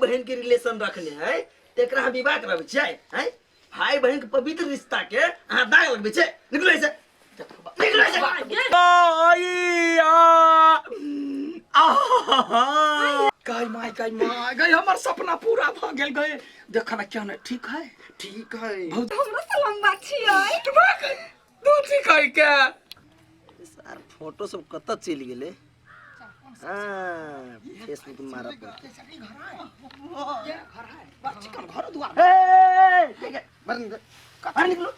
बहन के रिलेशन रखने हैं तेकरा हम विवाह कराबे छै हैं भाई बहन के पवित्र रिश्ता के अहाँ दाग लगबे छै निकलो ऐसे निकलो ऐसे गाय माय गए हमर सपना पूरा भ गेल गए देखना क्या नहीं ठीक है बहुत हमरा से लंबा छियै तू ठीक है क्या सर फोटो सब कत चल गेले हां फेसबुक में मारा घर द्वार बाहर निकलो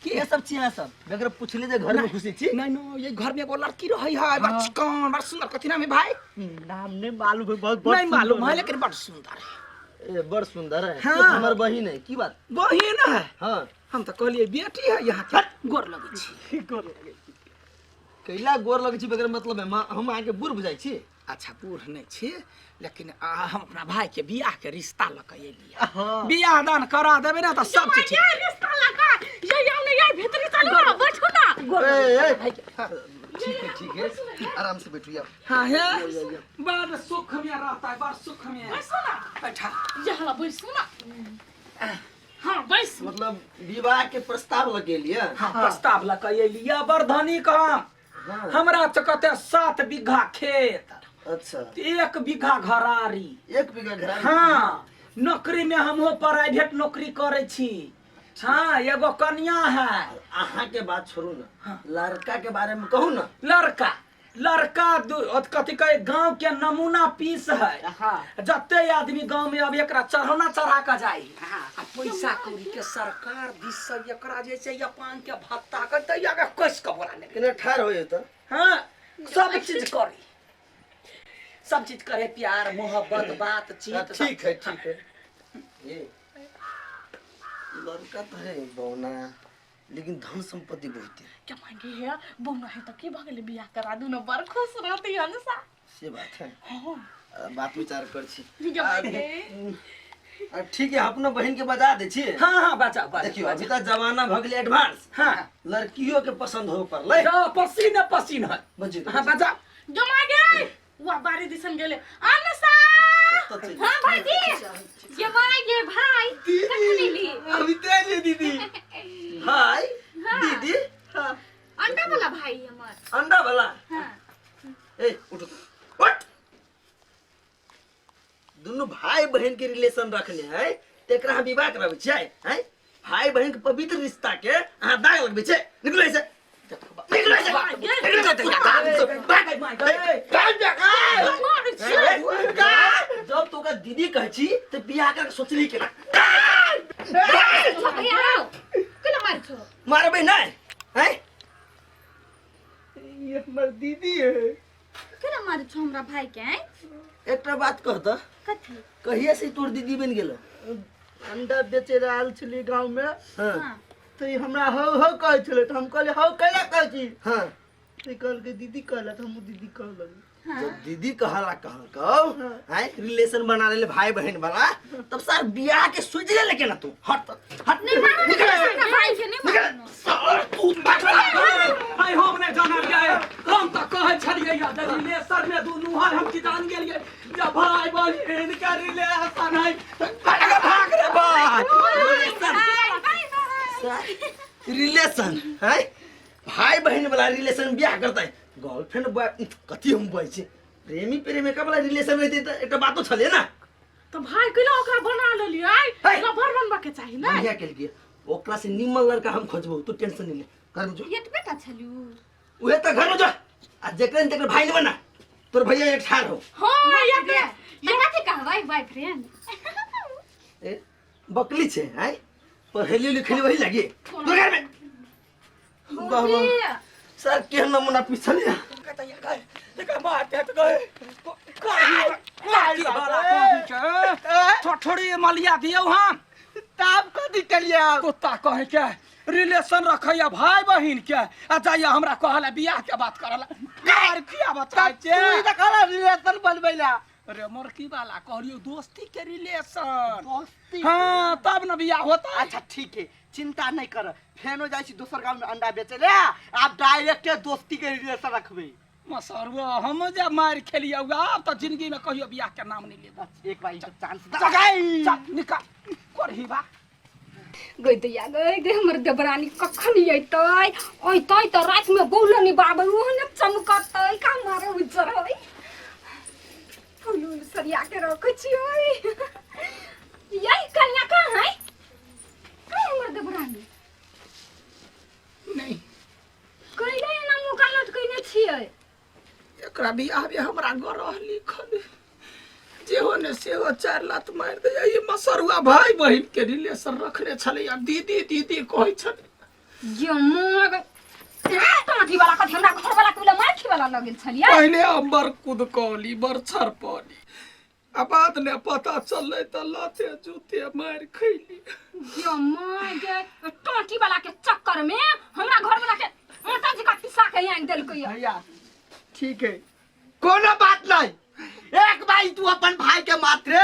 ये सब छिया सब बगैर पूछले जे घर में खुशी छी नहीं ये घर में एगो लड़की रही है बड़ चिकन बड़ सुंदर कथी नाम है भाई नाम नहीं मालूम है बहुत नहीं मालूम है लेकिन बड़ सुंदर है ए बड़ सुंदर है हाँ। तो हमार बहिन है की बात बहिन है हां हम तो कहलिए बेटी है यहाँ के गोर लगे छी गोर लगे छी कैला गोर लगे छी बगैर मतलब है हम आके बूढ़ बुझाई छी अच्छा बूढ़ नहीं छी लेकिन हम अपना भाई के बियाह के रिश्ता लग एलिए हां बियाह दान करा देबे ना तो सब चीज ये रिश्ता लगा ये हमने ये भीतरी चलो बैठो ना ए ठीक है आराम से बैठो यार हां है बड़ सुख में रहता है बड़ सुख में बैठो ना बैठा यहाँ बैठो ना हाँ बैठ मतलब विवाह के प्रस्ताव लगे लिए हां प्रस्ताव लग एलिए बरधनी का हमरा चकते 7 बीघा खेत अच्छा 1 बीघा घरारी 1 बीघा घर हाँ नौकरी में हम प्राइवेट नौकरी करे छी हाँ एगो कन्या है अहाँ के बात छोड़ू ना लड़का के बारे में कहू ना लड़का कथी कहे गांव के नमूना पीस है जते आदमी गांव में अब एकरा चढ़ौना चढ़ा के जाई आ पैसा कौड़ी के सरकार दिस से एकरा जैसे या पान के भत्ता के दैया के कस के बोला ले केने ठार होय त हां सब चीज करे प्यार मोहब्बत बातचीत ठीक है ये लड़का तो है बौना लेकिन धन संपत्ति बहुत है क्या मांगे है बौना है तो के भगले बियाह करा दू ना बड़ खुश रहती है ना से बात है हां बात विचार कर छी क्या मांगे ठीक है अपना बहन के बजा दे छी हां बचा देखियो अभी तक जमाना भगले एडवांस हां लड़कियों के पसंद हो पर ले पसीना है बजे हां बजा जो मांगे वो बारी दिसन गेले अनसा हां भाई ये मांगे भाई कखनी ली अभी तेज दीदी हाय दीदी हां अंडा वाला भाई हमार अंडा वाला हां ए उठ उठ दोनों भाई बहन के रिलेशन रखने हैं तेकरा हम विवाह कराबे छै हैं भाई बहन के पवित्र रिश्ता के अहाँ दाग लगबे छै निकलो ऐसे निकलो ऐसे जब तो का दीदी कह छी तो बियाह कर सोचली केना केना मार छो मारबे नहीं हैं ये हमर दीदी है केना मार छो हमरा भाई के हैं एकटा बात कह त कथी कहिया से तोर दीदी बन गेलो अंडा बेचे आल छली गांव में हां तो हमरा हो कहै छले त हम कहले हो कैला कहै छी हां तो कहल के दीदी कहला त हम दीदी कहल जब दीदी कहला कहल हैं रिलेशन बना ले भाई बहन वाला तब सर बियाह के सोच ले लेकिन तू हट नहीं मारो निकल भाई के नहीं मारो सर तू भाई हम ने जाना क्या है हम तो कहे छलिए या रिलेशन में दोनों हर हम की जान गेलिए जब भाई बहन का रिलेशन है भाग रे भाई रिलेशन है भाई बहन वाला रिलेशन बियाह करता है गर्लफ्रेंड बॉय कथी हम बॉय छे प्रेमी प्रेमिका वाला रिलेशन रहते त एकटा बातो छले ना तो भाई केला ओकरा बना लेली आई लवर बनबा के चाहिए ना बढ़िया के लिए ओकरा से निमन लड़का हम खोजबो तू टेंशन नहीं ले घर में जो ये तो बेटा छलियो उहे त घर में जो आ जेकरन तेकर भाई ने बना तोर भैया एक ठार हो हां ये कथी कहबै बॉयफ्रेंड ए बकली छे हैं पहले लिखली वही लगी तो घर में बाबा सर के नमूना पिछले देखा बात है तो गए काई बाला थोड़ी मलिया दियो हम ताप को निकलिया कुत्ता कहे क्या रिलेशन रखैया भाई बहन के आ जाइए हमरा कहला बियाह के बात करला यार किया बताए छे तू त कहला रिलेशन बनबैला अरे मोरकी वाला कहलियो दोस्ती के रिलेशन दोस्ती हां तब न बियाह होता अच्छा ठीक है चिंता नहीं कर फेनो जाई छी दोसर गांव में अंडा बेचे ले आप डायरेक्ट दोस्ती के रिलेशन रखबे मसरुआ हम जा मार खेलिए अब तो जिंदगी में कहियो बियाह के नाम नहीं लेबो। एक बार तो चांस जगाई चल निकाल करही बा गई दैया गई हमर देवरानी कखन अइतै अइतै त रात में बौलनी बाबा ओहने चमकतै का मारे उजर होई फूल सरिया के रखै छियै यही कन्या कहाँ है कहाँ हमर देवरानी नहीं कइले ना मुका लटकैने छियै एकरा बियाह में हमरा गरह लिखल जेहो ने सेहो 4 लात मार दे ये मसरुआ भाई बहिन के रिलेशन रखले छले या दीदी दीदी कहै छले जे मोग टमाटी वाला कथि हमरा घर वाला के माछी वाला लगल छलिए पहले अंबर कूद कली बरछर पानी आ बाद ने पता चलले त लाते जूते मार खैली जे मोग टमाटी वाला के चक्कर में हमरा घर वाला के माता जी का पिसा के आन देलकै भैया ठीक है कोनो बात नहीं एक भाई तू अपन भाई के मात्र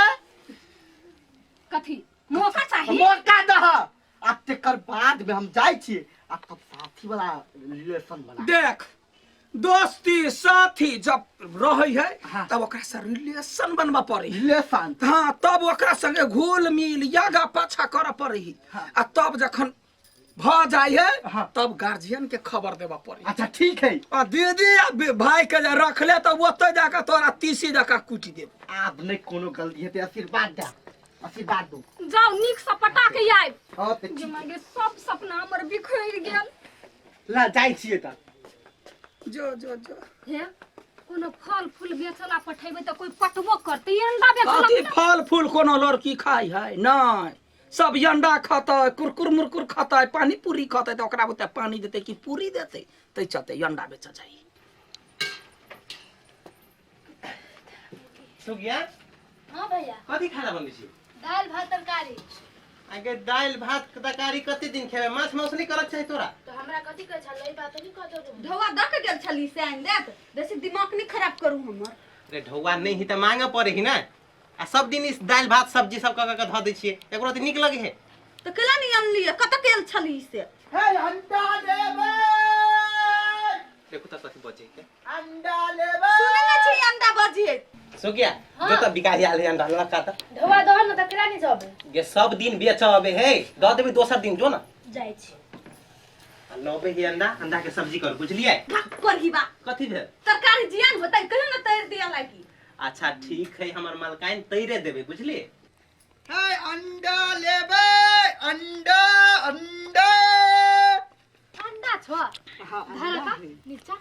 कथी मौका चाहिए मौका दह आ तेकर बाद में हम जाय छी आ तब साथी वाला रिलेशन बना देख दोस्ती साथी जब रहे है हाँ। तब ओकरा से रिलेशन बनबा पड़ी रिलेशन हाँ तब ओकरा संगे घुल मिल यागा पाछा कर पड़ी हाँ। आ तब जखन भ जाय है हाँ। तब गार्जियन के खबर देबा पड़ी अच्छा ठीक है आ दीदी आ भाई के जे रख ले तब ओते जाके तोरा तीसी जका कुटी देब आप नहीं कोनो गलती है ते आशीर्वाद दे आशीर्वाद दो जाओ नीक से पटा के आइब हां ते जे मागे सब सपना हमर बिखर गेल ला जाय छिए त जो जो जो हे कोनो फल फूल बेचला पठेबै त कोई पटबो करतै अंडा कथी बेचला फल फूल कोनो लड़की खाई है नहीं सब अंडा खाता है कुरकुर मुरकुर खाता है पानी पूरी खाता है तो ओकरा बुते पानी देते कि पूरी देते तै चलते अंडा बेचा जाई सुगिया हाँ भैया कथी खाना बनबै छी दाल भात तरकारी आगे दाल भात तरकारी कते दिन खेबै माछ मौसली करक छै तोरा तो हमरा कथी कहै छल ई बात नहीं कह दो ढौआ द के गेल छली से आन देत बेसी दिमाग नहीं खराब करू हमर रे ढौआ नहीं ही त मांगे पड़े ही ना आ सब दिन इस दाल भात सब्जी सब क ध दै छियै एकरो त नीक लगे है त केला नहीं अनलिए कत केल छली से हे अंडा लेबे देखो त कथी बचे के अंडा लेबे सुनै न छी अंडा बजिए सुगिया जो त बिकाही आले अंडा लका त ढवा दह न त केला नहीं जाबे ये सब दिन बेचबे है द देबे दोसर दिन जो ना जाय छी लबे ही अंडा अंडा के सब्जी कर बुझलिए करही बा कथी भेल तरकारी जियान होतै कहियो न तैर दिया लागी अच्छा ठीक है हमर मालकाइन तैरे देबे बुझलिए हे अंडा लेबे अंडा अंडा अंडा छ हां धारा का नीचा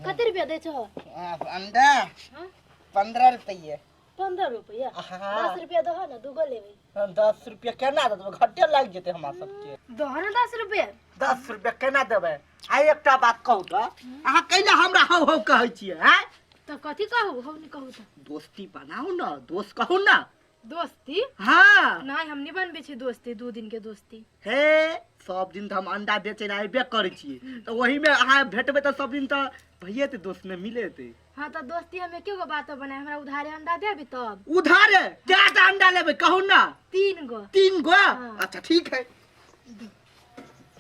कते रुपया दे छ अंडा हां 15 रुपये 15 रुपया हाँ। 10 रुपया दह न दूगो लेबै 10 रुपया केना देबे घटे लाग जेते हमरा सबके दह न 10 रुपया 10 रुपया केना देबे आ एकटा बात कहू त अहाँ कैला हमरा हौ हौ कहै छियै हैं त कथी कहू हम नहीं कहू त दोस्ती बनाओ ना दोस्त कहू ना दोस्ती हाँ नहीं हम नहीं बनबे छी दोस्ती 2 दिन के दोस्ती हे सब दिन त हम अंडा बेचे ला आइबे करै छियै त वही में अहाँ भेटबे त सब दिन त भइए त दोस्त में मिले ते हाँ तो दोस्ती हमें क्यों बात बनाए हमरा उधारे अंडा देबी तब उधार क्या अंडा लेबे कहू ना 3 गो 3 गो हाँ। अच्छा ठीक है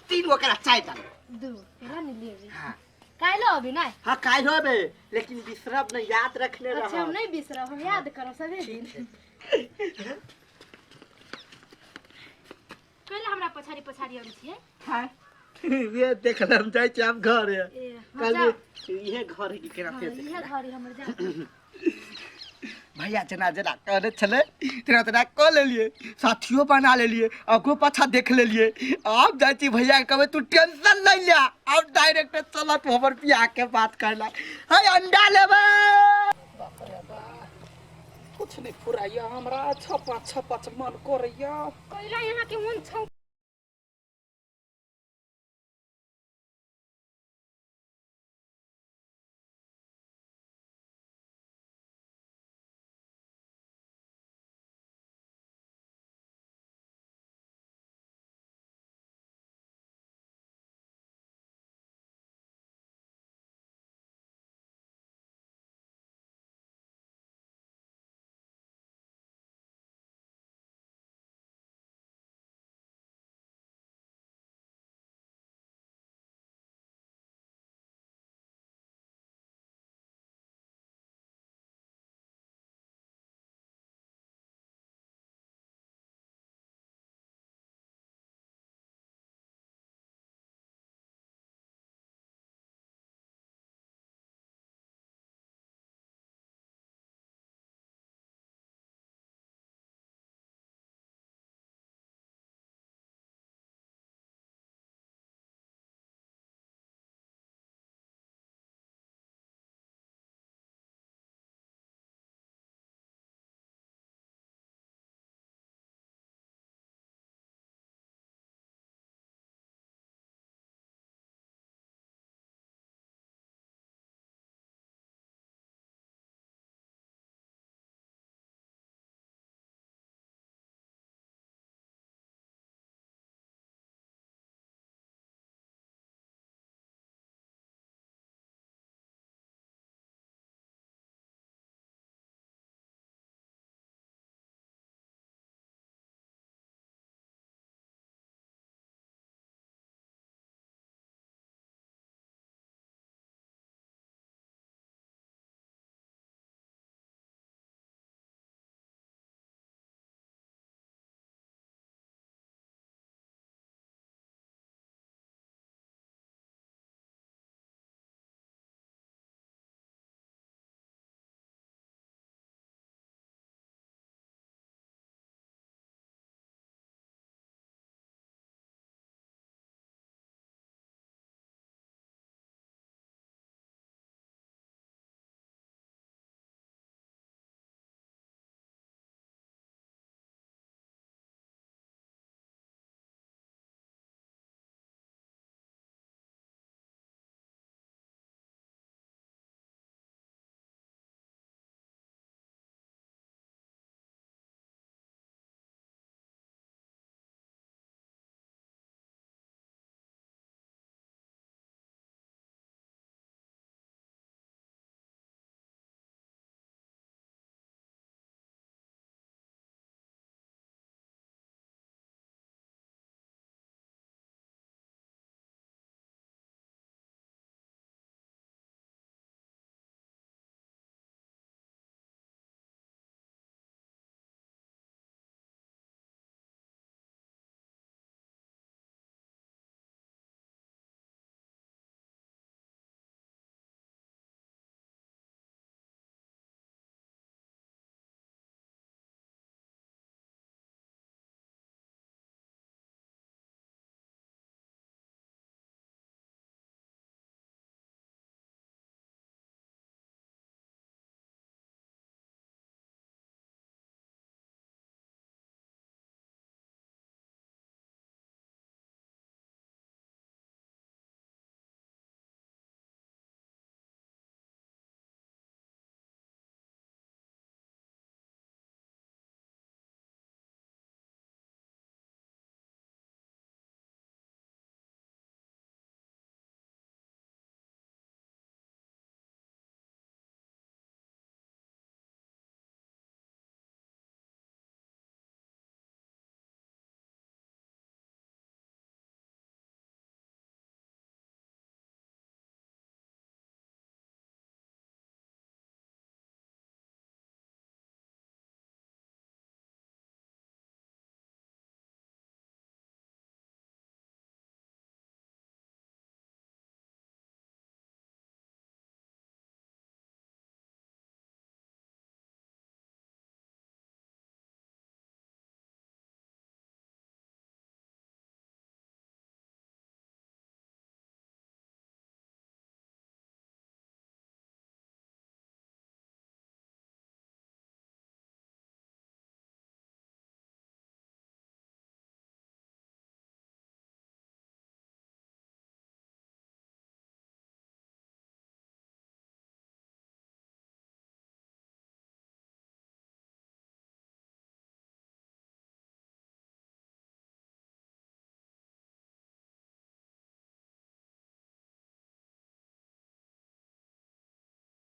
3 गो करा चाय डाल दो केला नहीं लेबी हाँ काइलो अभी नहीं हाँ काल होबे लेकिन बिसरब न याद रखने रह अच्छा हम नहीं बिसरब हम याद करब सभी दिन पहले हमरा पछाड़ी पछाड़ी आबै छियै हाँ ये देख ल हम जाय छी हम घर है ए कल हाँ ये घर है कि केना से ये घरी हमर जा भैया जना जना करे छले तेरा तेरा को ले लिए साथियों बना ले लिए आगो पाछा देख ले लिए अब जाय छी भैया कहबे तू टेंशन नहीं ले अब डायरेक्ट चला तू हमर बियाह के बात करला है अंडा लेबे कुछ नहीं फुराइया हमरा छपा छपा मन करैया कइला यहाँ के मन छौ